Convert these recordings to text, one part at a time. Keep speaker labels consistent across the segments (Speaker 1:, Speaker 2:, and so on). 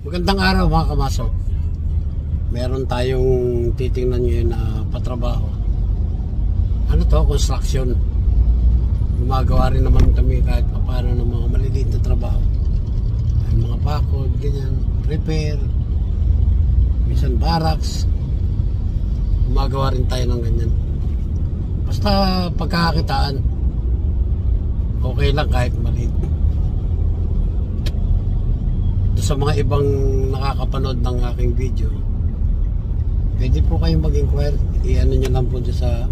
Speaker 1: Magandang araw mga kamasok. Meron tayong titingnan ngayon na patrabaho. Ano to? Construction. Gumagawa rin naman kami kahit paano ng mga maliliit na trabaho. Ay, mga bakod, ganyan, repair, minsan barracks. Gumagawa rin tayo ng ganyan. Basta pagkakakitaan, okay lang kahit maliit. Sa mga ibang nakakapanood ng aking video, pwede po kayong mag-inquire. I-ano nyo lang po sa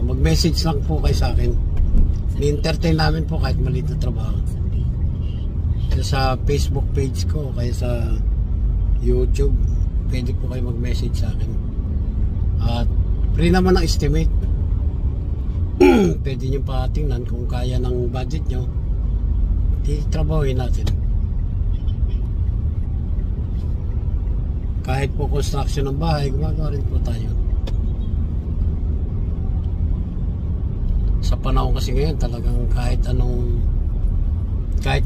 Speaker 1: mag-message lang po kayo sa akin. I-entertain namin po kahit maliit na trabaho. Sa Facebook page ko, kaya sa YouTube, pwede po kayo mag-message sa akin. At free naman ang estimate. Pwede nyo pa tingnan kung kaya ng budget nyo, titrabahoin natin. Kahit po construction ng bahay, gumagawa rin po tayo. Sa panahon kasi ngayon, talagang kahit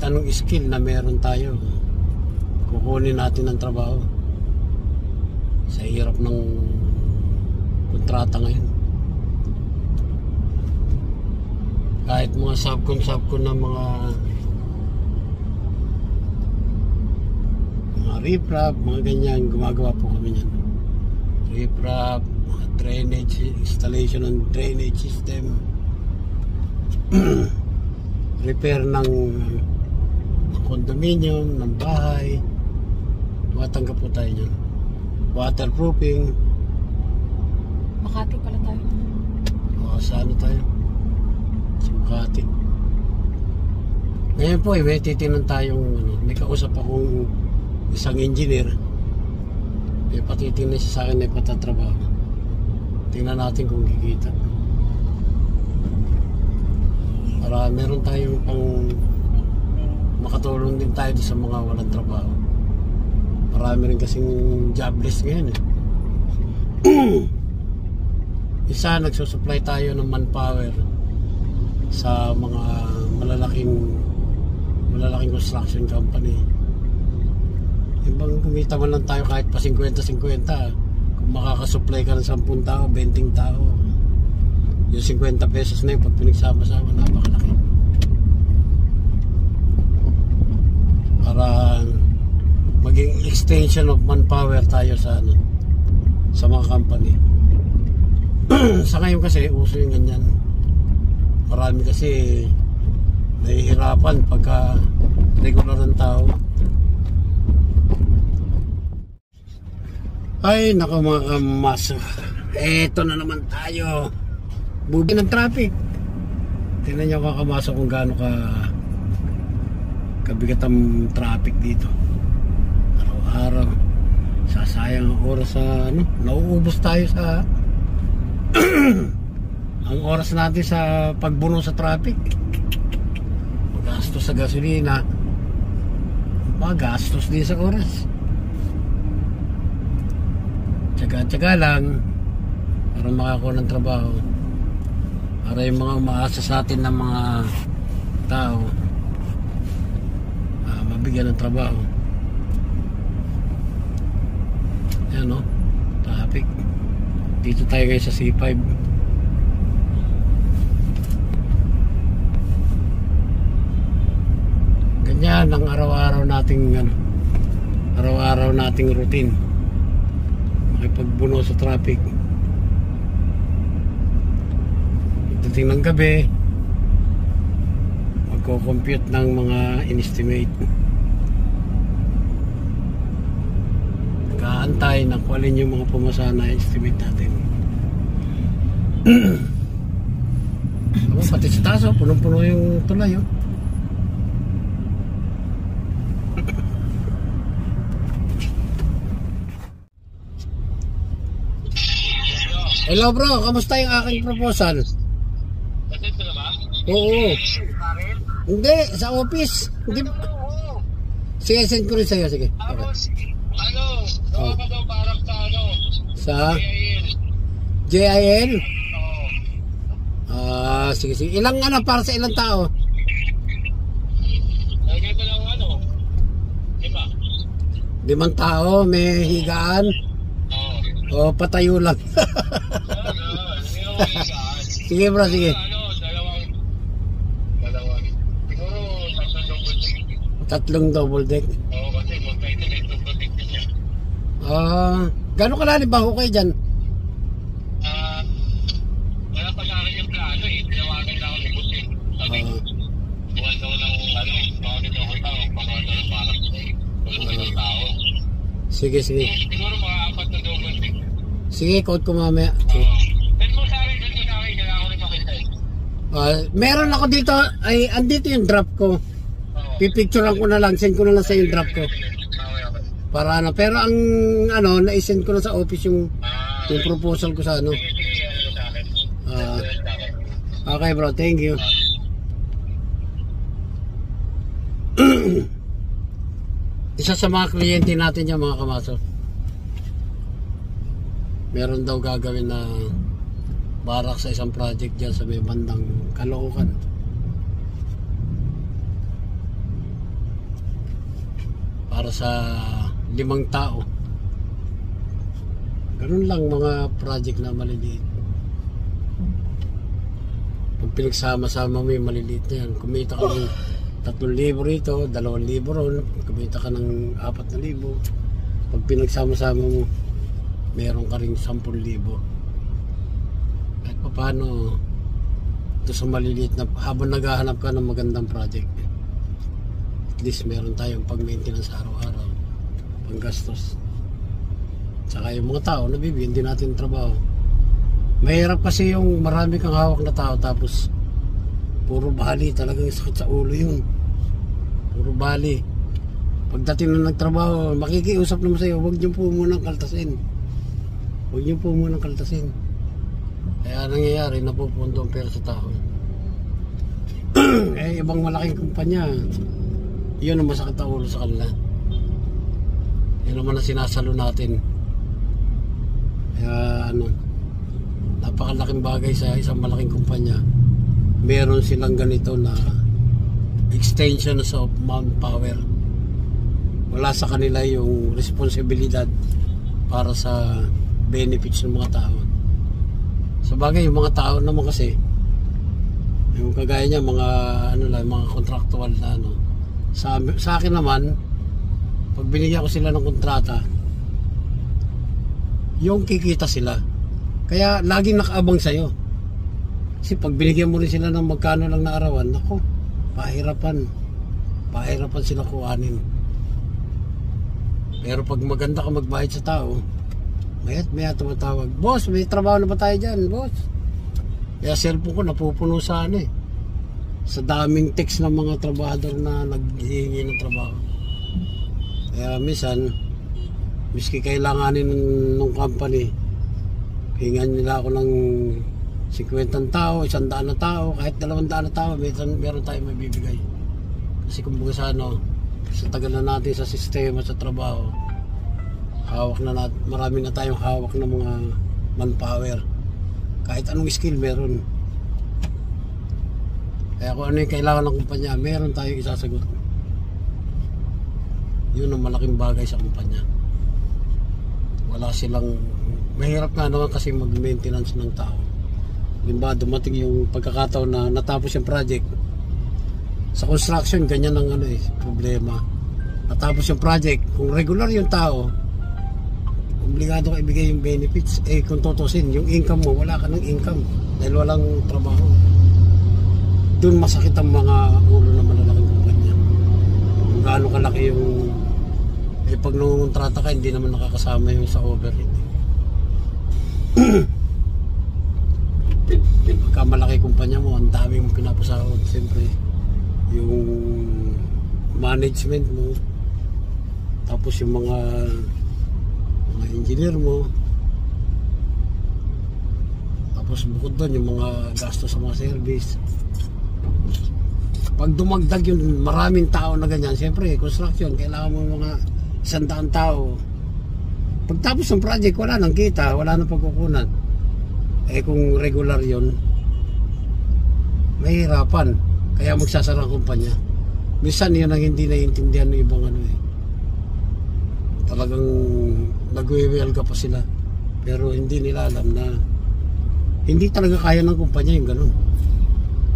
Speaker 1: anong skill na meron tayo, kukunin natin ang trabaho. Sa hirap ng kontrata ngayon. Kahit mga subcon ng mga riprap, mga ganyan, gumagawa po kami yan. Riprap, mga drainage, installation ng drainage system, repair ng condominium, ng bahay. Tumatanggap po tayo yan. Waterproofing.
Speaker 2: Makati pala tayo.
Speaker 1: O, sa ano tayo? Sa Makati. Ngayon po, may titingnan tayong may kausap akong isang engineer. May patitingnan siya sa akin na ipatatrabaho. Tingnan natin kung kikita. Para meron tayong pang makatulong din tayo sa mga walang trabaho. Marami rin kasing jobless ngayon eh. Isa, nagsusupply tayo ng manpower sa mga malalaking construction company. Ibang kumita man lang tayo kahit pa 50-50. Kung makakasupply ka ng 10 tao, 20 tao, yung 50 pesos na yun pag pinagsama-sama, napakalaki. Para maging extension of manpower tayo sa mga company. Sa ngayon kasi uso yung ganyan. Marami kasi nahihirapan pagka regular ng tao. Ay, naku mga kamasok. Eto na naman tayo. Bubi ng traffic. Tingnan nyo kakamasok kung gaano kabigat ang traffic dito. Araw-araw. Sasayang ang oras sa nauubos tayo sa ang oras natin sa pagbuno sa traffic. Magastos sa gasolina. Magastos din sa oras. Tsaga-tsaga lang para makakuha ng trabaho, para yung mga umaasa sa atin ng mga tao mabigyan ng trabaho. Ayan o, traffic. Dito tayo guys sa C5. Ganyan ang araw-araw nating routine, makipagbuno sa traffic. Pagdating ng gabi, magko-compute ng mga in-estimate. Nag-aantay na kung alin yung mga pumasa na estimate natin. Pati sa taso, punong-puno yung tulay. Hello bro, kamusta yung aking proposal?
Speaker 3: Kasi na ba?
Speaker 1: Oo. Hindi, sa office. Hindi. Sige, send ko rin sa'yo. Sige.
Speaker 3: Tapos, gawa ka daw parang sa
Speaker 1: JIL?
Speaker 3: Oo.
Speaker 1: Sige. Ilang para sa ilang tao?
Speaker 3: Ay, ganito lang 5.
Speaker 1: 5 tao, may higaan.
Speaker 3: Oo.
Speaker 1: O patayo lang. Sige bro, sige.
Speaker 3: Dalawang. Siguro,
Speaker 1: Tatlong double deck.
Speaker 3: Oo, kasi multi-delete yung protected niya.
Speaker 1: Gano'ng kalalim ba kayo dyan?
Speaker 3: Wala pa sa akin yung plano eh. Tinawagan na ako ni Busin. Sabi, buwan daw ng tawagin daw ko tao, pagawa daw ng parang ng tao.
Speaker 1: Sige.
Speaker 3: Siguro mga 4 na double deck.
Speaker 1: Sige, quote ko mamaya. Okay.
Speaker 3: Send mo sa akin, kailangan ko rin makita eh.
Speaker 1: Meron ako dito, ay andito yung drop ko. Pipicturean ko na lang, send ko na lang sa yung drop ko. Para ano, pero ang ano, na-send ko na sa office yung proposal ko sa ano. Okay bro, thank you. Isa sa mga kliyente natin yung mga kamaso. Meron daw gagawin na barak sa isang project dyan sa may bandang Caloocan. Para sa 5 tao. Ganun lang mga project na maliliit. Pag pinagsama-sama mo yung maliliit na yan, kumita ka ng 3,000 rito, 2,000 ron, kumita ka ng 4,000. Pag pinagsama-sama mo, meron ka rin 10,000. Kahit pa paano, ito sa maliliit na, habang naghahanap ka ng magandang project, at least meron tayong pag-maintenance araw-araw, panggastos. Tsaka yung mga tao, nabibigyan din natin trabaho. Mahirap kasi yung marami kang hawak na tao tapos puro bali, talagang sakit sa ulo yun. Puro bali. Pagdating na nagtrabaho, makikiusap naman sa'yo, huwag niyo po munang kaltasin. Huwag niyo po munang kaltasin. Kaya nangyayari, napupunto ang pera sa tao. Eh, ibang malaking kumpanya, yun ang masakit ang ulo sa kanila. Yun naman ang sinasalo natin. Kaya ano, napakalaking bagay sa isang malaking kumpanya. Meron silang ganito na extension of manpower. Wala sa kanila yung responsibilidad para sa benefits ng mga tao. Sa bagay, yung mga tao naman kasi, yung kagaya niya, mga ano lang, mga contractual na ano. Sa akin naman, pag binigyan ko sila ng kontrata, yung kikita sila. Kaya laging nakaabang sa'yo. Kasi pag binigyan mo rin sila ng magkano lang na arawan, ako, pahirapan sila kuhanin. Pero pag maganda ka magbayad sa tao, maya tumatawag, boss, may trabaho na ba tayo dyan, boss? Kaya cellphone ko napupuno sa ano eh, sa daming text ng mga trabahador na naghihingi ng trabaho. Kaya minsan, miski kailanganin ng company, hingan nila ako ng 50 tao, 100 na tao, kahit 200 na tao, meron tayong mabibigay. Kasi kumbaga sa ano, sa tagal na natin sa sistema, sa trabaho, hawak na natin, marami na tayong hawak ng mga manpower. Kahit anong skill meron. Kaya kung ano yung kailangan ng kumpanya, meron tayong isasagot. Yun ang malaking bagay sa kumpanya. Wala silang, mahirap nga naman kasi mag-maintenance ng tao. Limba, dumating yung pagkakataon na natapos yung project. Sa construction, ganyan ang ano eh, problema. Natapos yung project, kung regular yung tao, obligado ka ibigay yung benefits. Eh kung tutusin, yung income mo, wala ka ng income dahil walang trabaho. Doon masakit ang mga ulo ng malalaking kumpanya. Kung gaano kalaki yung pag nangungontrata ka, hindi naman nakakasama yung sa overhead. Pagka malaki kumpanya mo, ang dami mong pinapasahod. Siyempre, yung management mo, tapos yung mga engineer mo, tapos bukod doon yung mga gastos sa mga service. Pag dumagdag yung maraming tao na ganyan, siyempre construction, kailangan mo mga 100 tao. Pagtapos ng project, wala nang kita, wala nang pagkukunan. Eh kung regular yon, mahirapan. Kaya magsasara ang kumpanya. Minsan yun ang hindi naiintindihan ng ibang ano eh. talagang nagwe-welga pa sila. Pero hindi nila alam na hindi talaga kaya ng kumpanya yung ganun.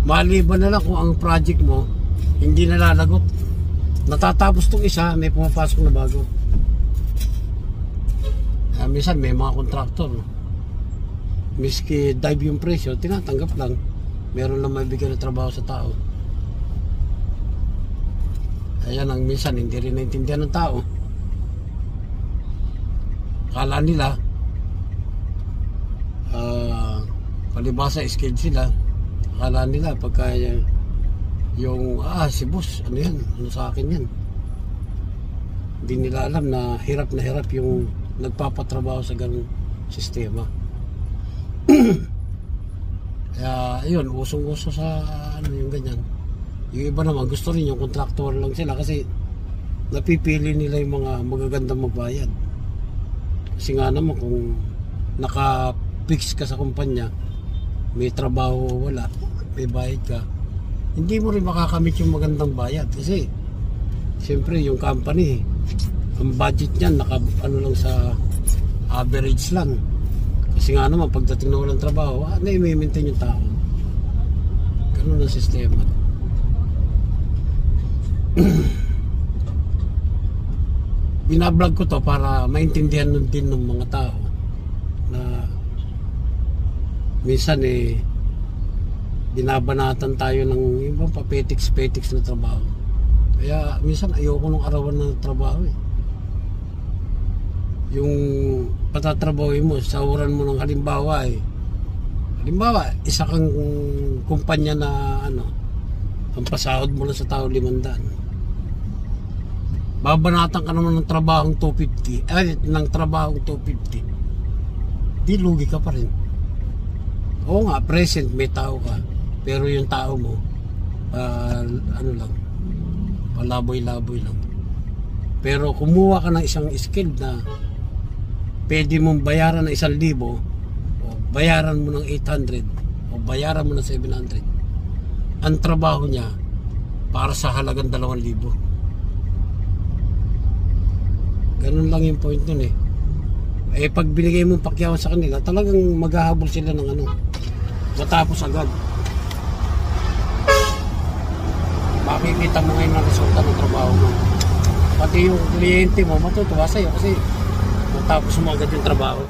Speaker 1: Maliban na lang kung ang project mo hindi nalalagot. Natatapos tong isa, may pumapasok na bago. Minsan may mga kontraktor, miski dive yung presyo, tinatanggap lang. Meron lang maibigay na trabaho sa tao. Ayan ang minsan hindi rin naintindihan ng tao. Akala nila palibasa skilled sila. Akala nila pagka yung si boss, ano yan, ano sa akin yan. Hindi nila alam na hirap yung nagpapatrabaho sa ganung sistema. Kaya yun, usong-uso sa ano yung ganyan. Yung iba naman gusto rin yung contractor lang sila kasi napipili nila yung mga magagandang magbayad. Kasi nga naman kung naka-fix ka sa kumpanya, may trabaho wala, may bayad ka, hindi mo rin makakamit yung magandang bayad kasi siyempre yung company ang budget niyan ano lang sa average lang. Kasi nga naman pagdating na walang trabaho, na-maintain yung tao. Ganun ang sistema. Binablog ko to para maintindihan din ng mga tao na minsan binabanatan tayo ng ibang papetiks na trabaho. Kaya minsan ayoko nung arawan ng trabaho Yung patatrabahoin mo, sahuran mo ng halimbawa isa kang kumpanya na ang pasahod mo lang sa tao 500. Babanatan ka naman ng trabahong 250, ng trabahong 250. Di lugi ka pa rin. Oo nga, present may tao ka, pero yung tao mo palaboy-laboy lang. Pero kumuha ka ng isang skill na pwede mong bayaran ng 1,000 o bayaran mo ng 800 o bayaran mo ng 700. Ang trabaho niya para sa halagang 2,000. Ganun lang yung point nun pag binigay mong pakyawan sa kanila, talagang maghahabol sila ng matapos agad. Makikita mo ngayon ang resulta ng trabaho mo. Pati yung kliyente mo matutuwa sa'yo kasi matapos mo agad yung trabaho.